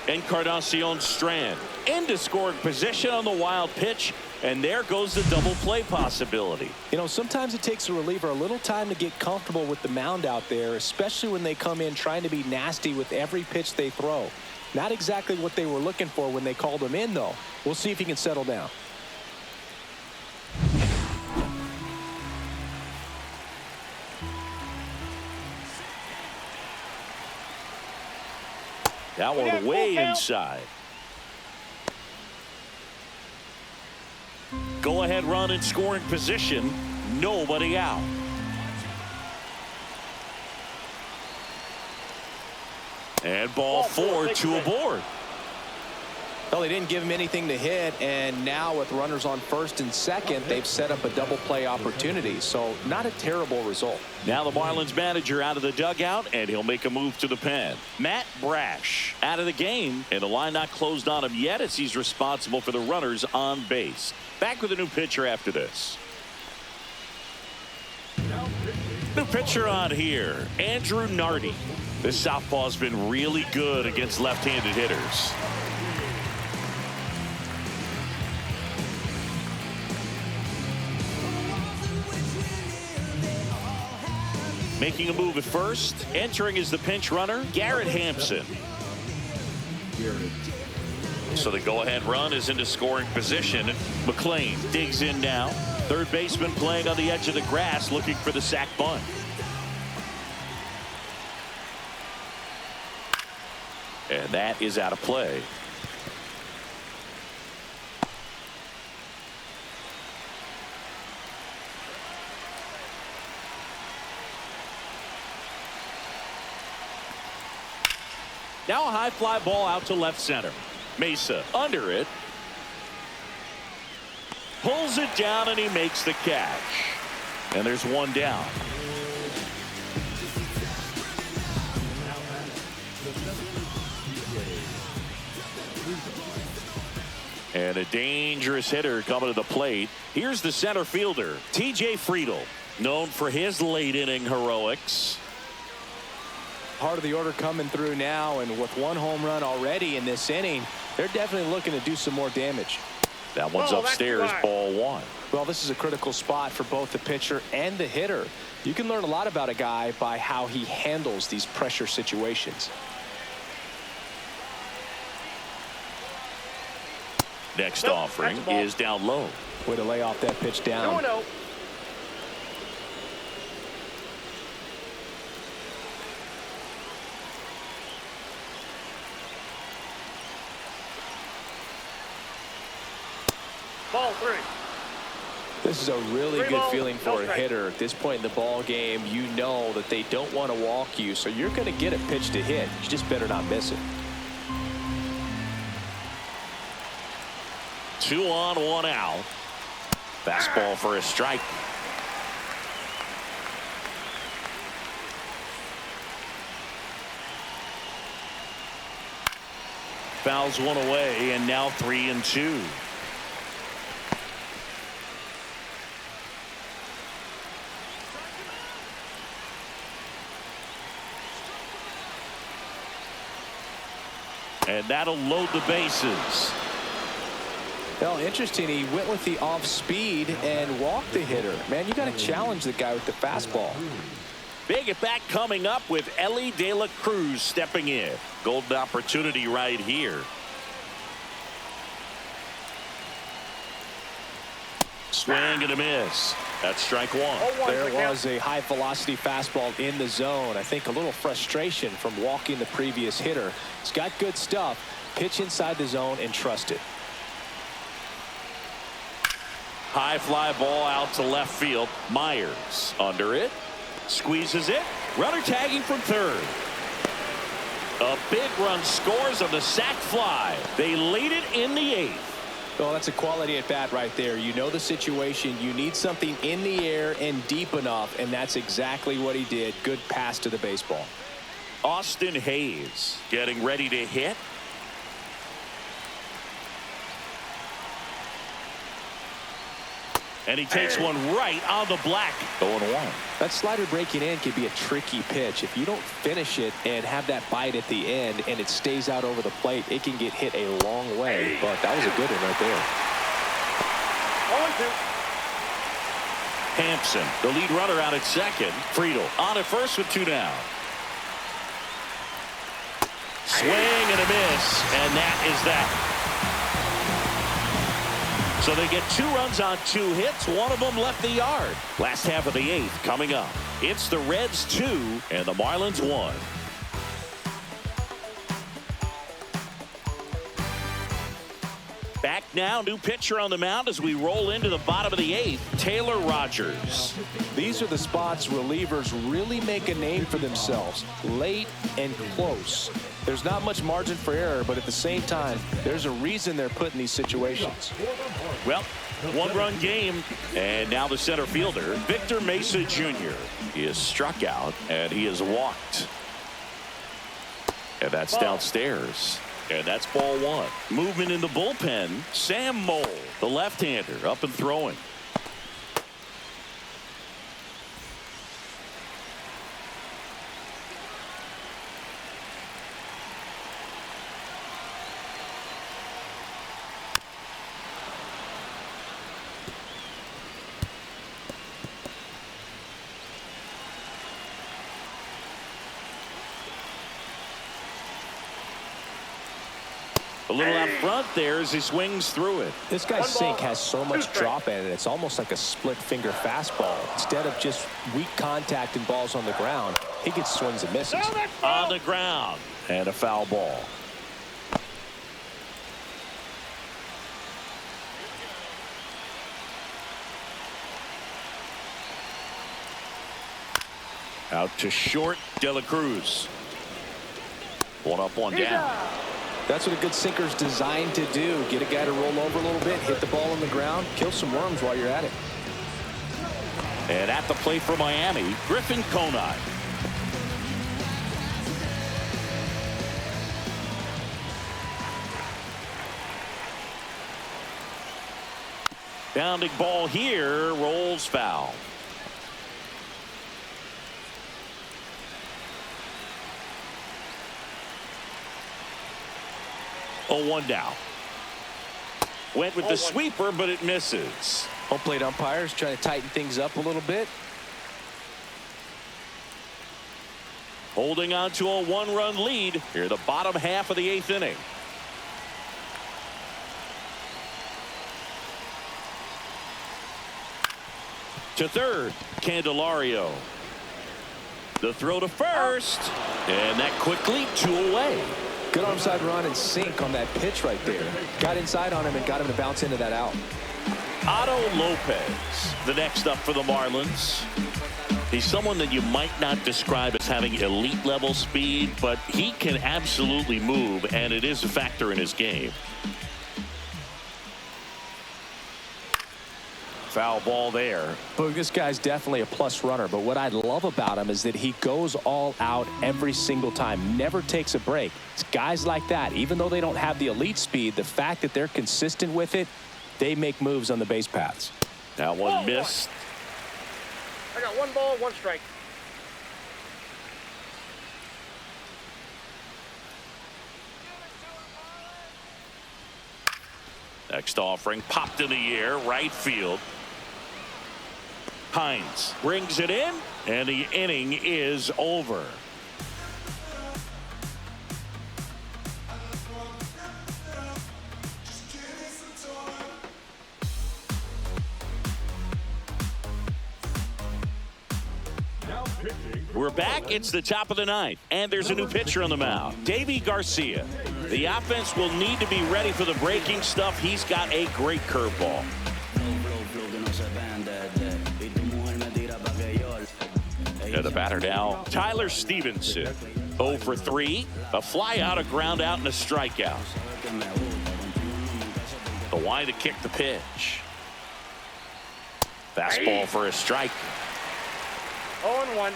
Encarnacion Strand into scoring position on the wild pitch, and there goes the double play possibility. You know, sometimes it takes a reliever a little time to get comfortable with the mound out there, especially when they come in trying to be nasty with every pitch they throw. Not exactly what they were looking for when they called him in, though. We'll see if he can settle down. That one way inside. Go ahead run in scoring position. Nobody out. And ball 4, 2 aboard. Well, they didn't give him anything to hit, and now with runners on first and second, they've set up a double play opportunity. So not a terrible result. Now the Marlins manager out of the dugout, and he'll make a move to the pen. Matt Brash out of the game, and the line not closed on him yet as he's responsible for the runners on base. Back with a new pitcher after this. New pitcher on here, Andrew Nardi. This southpaw's been really good against left-handed hitters. Making a move at first. Entering is the pinch runner, Garrett Hampson. So the go-ahead run is into scoring position. McLean digs in now. Third baseman playing on the edge of the grass, looking for the sac bunt. And that is out of play. Now a high fly ball out to left center. Mesa under it. Pulls it down and he makes the catch. And there's one down. And a dangerous hitter coming to the plate. Here's the center fielder, T.J. Friedl, known for his late inning heroics. Part of the order coming through now, and with one home run already in this inning, they're definitely looking to do some more damage. That one's upstairs, ball one. Well, this is a critical spot for both the pitcher and the hitter. You can learn a lot about a guy by how he handles these pressure situations. Next offering is down low. Way to lay off that pitch down. 2-0. Ball 3. This is a really good feeling for a strike. hitter. At this point in the ball game, you know that they don't want to walk you, so you're going to get a pitch to hit. You just better not miss it. 2 on, 1 out. Fastball for a strike. Fouls one away, and now 3-2. And that'll load the bases. Well, interesting. He went with the off speed and walked the hitter. Man, you got to challenge the guy with the fastball. Big at bat coming up with Ellie De La Cruz stepping in. Golden opportunity right here. Swing and a miss. That's strike one. There was a high velocity fastball in the zone. I think a little frustration from walking the previous hitter. He's got good stuff. Pitch inside the zone and trust it. High fly ball out to left field. Myers under it. Squeezes it. Runner tagging from third. A big run scores on the sac fly. They lead it in the 8th. Well, that's a quality at bat right there. You know the situation. You need something in the air and deep enough, and that's exactly what he did. Good pass to the baseball. Austin Hayes getting ready to hit. And he takes one right on the black. 0-1. That slider breaking in can be a tricky pitch. If you don't finish it and have that bite at the end and it stays out over the plate, it can get hit a long way. But that was a good one right there. 0-2. Hampson, the lead runner out at second. Friedl on at first with 2 down. Swing and a miss, and that is that. So they get 2 runs on 2 hits. One of them left the yard. Last half of the 8th coming up. It's the Reds 2 and the Marlins 1. Back now, new pitcher on the mound as we roll into the bottom of the 8th. Taylor Rogers. These are the spots relievers really make a name for themselves. Late and close. There's not much margin for error, but at the same time, there's a reason they're put in these situations. Well, 1-run game, and now the center fielder, Victor Mesa Jr. He is struck out, and he is walked. And that's downstairs. And that's ball 1. Movement in the bullpen. Sam Mole, the left-hander, up and throwing. A little out front there as he swings through it. This guy's sink has so much drop in it. It's almost like a split finger fastball. Instead of just weak contact and balls on the ground, he gets swings and misses. On the ground. And a foul ball. Out to short, De La Cruz. 1 up, 1 down. That's what a good sinker's designed to do. Get a guy to roll over a little bit, hit the ball on the ground, kill some worms while you're at it. And at the plate for Miami, Griffin Conine. Bounding ball here, rolls foul. Oh, 1 down. Went with the sweeper, but it misses. Home plate umpires trying to tighten things up a little bit. Holding on to a 1-run lead here, the bottom half of the 8th inning. To third, Candelario. The throw to first, and that quickly 2 away. Good onside run and sink on that pitch right there. Got inside on him and got him to bounce into that out. Otto Lopez, the next up for the Marlins. He's someone that you might not describe as having elite level speed, but he can absolutely move, and it is a factor in his game. Foul ball there. But this guy's definitely a plus runner, but what I love about him is that he goes all out every single time, never takes a break. It's guys like that, even though they don't have the elite speed, the fact that they're consistent with it, they make moves on the base paths. That one missed. I got 1 ball, 1 strike. Next offering popped in the air, right field. Hines brings it in, and the inning is over. We're back. It's the top of the 9th, and there's a new pitcher on the mound, Davy Garcia. The offense will need to be ready for the breaking stuff. He's got a great curveball. And the batter now, Tyler Stevenson. 0 for 3, a fly out, a ground out, and a strikeout. The wide to kick the pitch. Fastball for a strike. 0-1.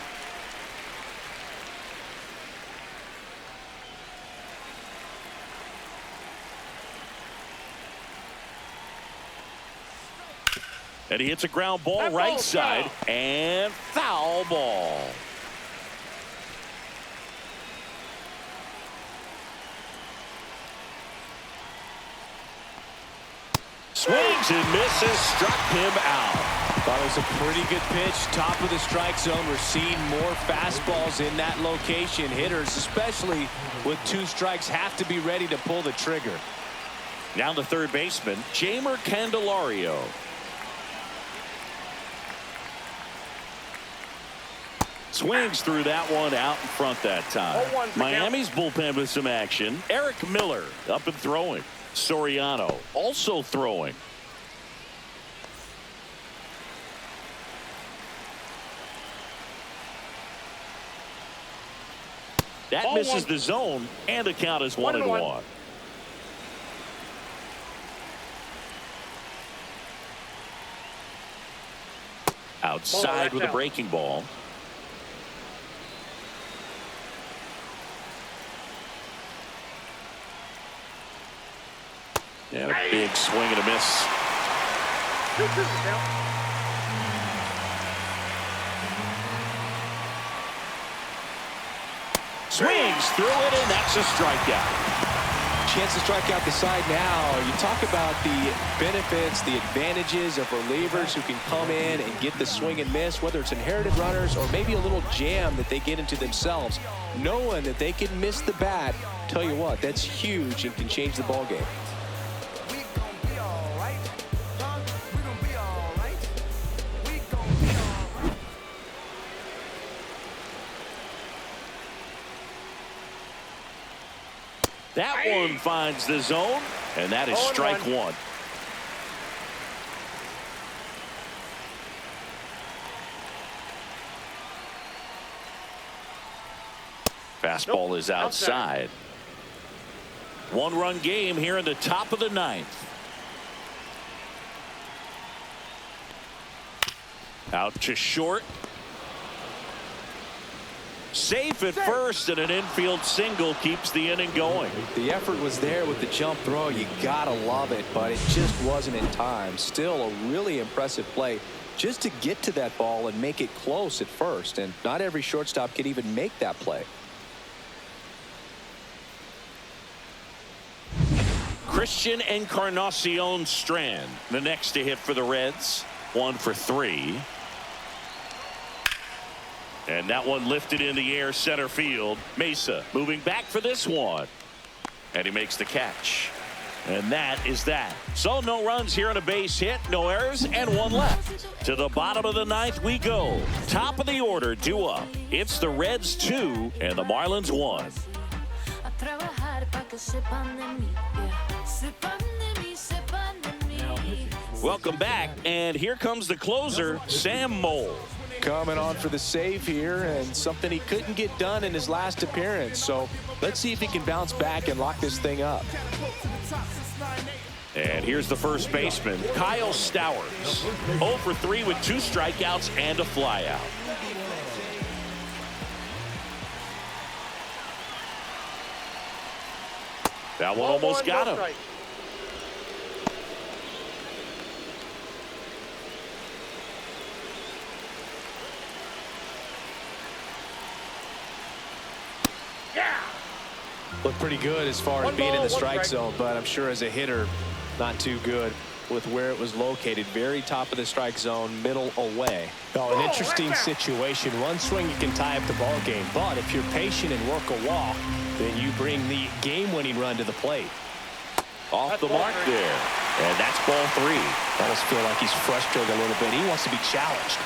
And he hits a ground ball right side, and foul ball. Swings and misses, struck him out. Thought it was a pretty good pitch, top of the strike zone. We're seeing more fastballs in that location. Hitters, especially with 2 strikes, have to be ready to pull the trigger. Now the third baseman, Jeimer Candelario. Swings through that one out in front that time. Miami's bullpen with some action. Eric Miller up and throwing. Soriano also throwing. That misses the zone, and the count is 1-1. Outside with a breaking ball. And a big swing and a miss. 2-2 count. Swings through it, and that's a strikeout. Chance to strike out the side now. You talk about the benefits, the advantages of relievers who can come in and get the swing and miss, whether it's inherited runners or maybe a little jam that they get into themselves. Knowing that they can miss the bat, tell you what, that's huge and can change the ball game. That one finds the zone, and that is strike 1. Fastball is outside. One-run game here in the top of the ninth. Out to short. Safe at first, and an infield single keeps the inning going. The effort was there with the jump throw. You gotta love it, but it just wasn't in time. Still a really impressive play just to get to that ball and make it close at first, and not every shortstop could even make that play. Christian Encarnacion Strand, the next to hit for the Reds. 1 for 3. And that one lifted in the air center field. Mesa moving back for this one. And he makes the catch. And that is that. So no runs here on a base hit, no errors, and one left. To the bottom of the ninth we go. Top of the order, due up. It's the Reds 2 and the Marlins 1. Welcome back, and here comes the closer, Sam Moll. Coming on for the save here, and something he couldn't get done in his last appearance. So let's see if he can bounce back and lock this thing up. And here's the first baseman, Kyle Stowers. 0 for 3 with 2 strikeouts and a flyout. That one almost got him. Looked pretty good as far as being in the strike zone, but I'm sure as a hitter, not too good with where it was located. Very top of the strike zone, middle away. Oh, an interesting situation. One swing you can tie up the ball game, but if you're patient and work a walk, then you bring the game-winning run to the plate. Off the mark there, and that's ball 3. I almost feel like he's frustrated a little bit. He wants to be challenged.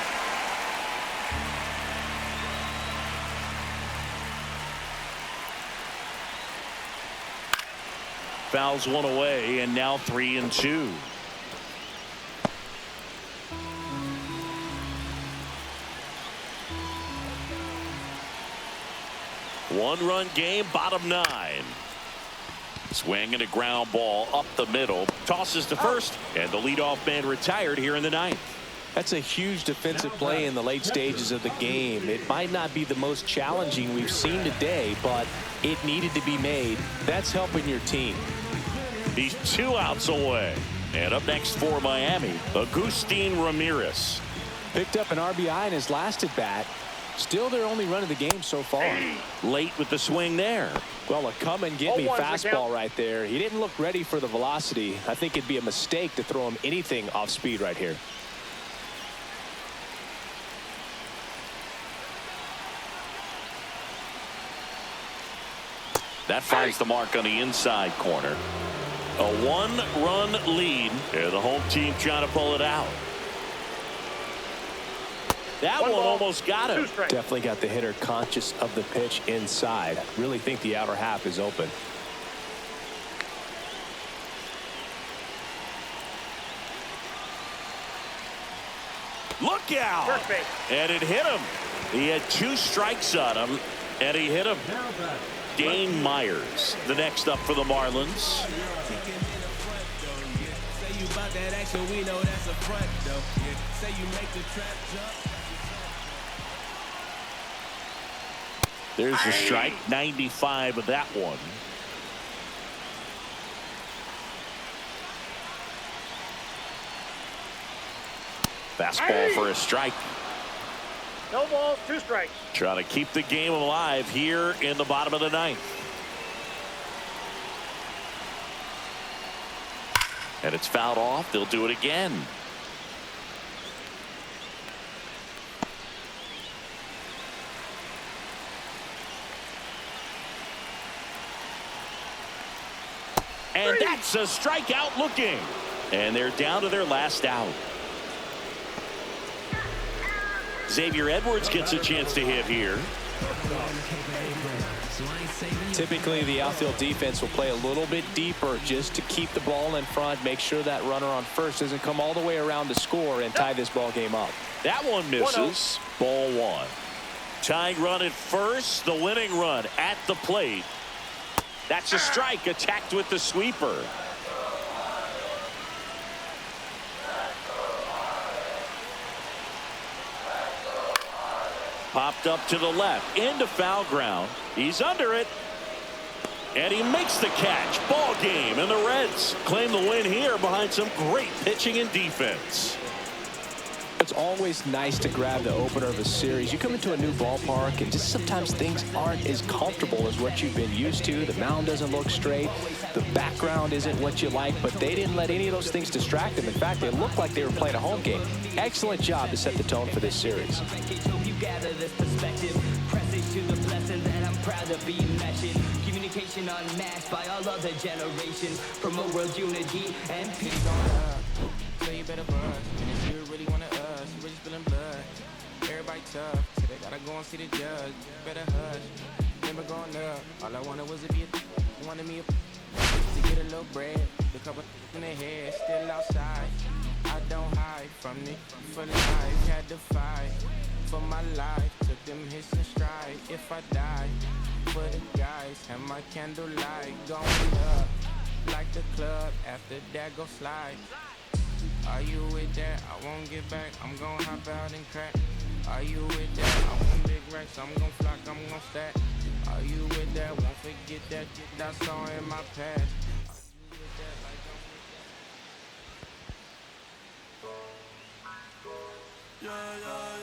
Fouls one away, and now 3-2. One-run game, bottom 9. Swing and a ground ball up the middle. Tosses to first, and the leadoff man retired here in the ninth. That's a huge defensive play in the late stages of the game. It might not be the most challenging we've seen today, but it needed to be made. That's helping your team. He's 2 outs away. And up next for Miami, Agustin Ramirez. Picked up an RBI in his last at bat. Still their only run of the game so far. Late with the swing there. Well, a come and get me fastball right there. He didn't look ready for the velocity. I think it'd be a mistake to throw him anything off speed right here. That finds the mark on the inside corner. A 1-run lead, and the home team trying to pull it out. That one almost got him. Definitely got the hitter conscious of the pitch inside. Really think the outer half is open. Look out! And it hit him. He had 2 strikes on him, and he hit him. Dane Myers, the next up for the Marlins. There's a strike, 95 of that one. Fastball for a strike. No balls, 2 strikes. Trying to keep the game alive here in the bottom of the ninth. And it's fouled off. They'll do it again. And that's a strikeout looking. And they're down to their last out. Xavier Edwards gets a chance to hit here. Typically, the outfield defense will play a little bit deeper just to keep the ball in front, make sure that runner on first doesn't come all the way around to score and tie this ball game up. That one misses. Ball 1. Tying run at first, the winning run at the plate. That's a strike, attacked with the sweeper. Popped up to the left, into foul ground. He's under it. And he makes the catch. Ball game, and the Reds claim the win here behind some great pitching and defense. It's always nice to grab the opener of a series. You come into a new ballpark, and just sometimes things aren't as comfortable as what you've been used to. The mound doesn't look straight. The background isn't what you like, but they didn't let any of those things distract them. In fact, they looked like they were playing a home game. Excellent job to set the tone for this series. Communication unmatched by all other generations. Promote world unity and peace. So you better buzz. And if you really want us, you really spilling blood. Everybody tough, so they gotta go and see the judge. Better hush. Never going up. All I wanted was to be a wanted me to get a little bread. The couple in their head, still outside. I don't hide from it for life. Had to fight for my life. Took them hits and stride. If I die for the guys, and my candlelight going up like the club. After that, go slide. Are you with that? I won't get back. I'm gonna hop out and crack. Are you with that? I want big racks. I'm gonna flock. I'm gonna stack. Are you with that? Won't forget that I saw in my past. Yeah, yeah.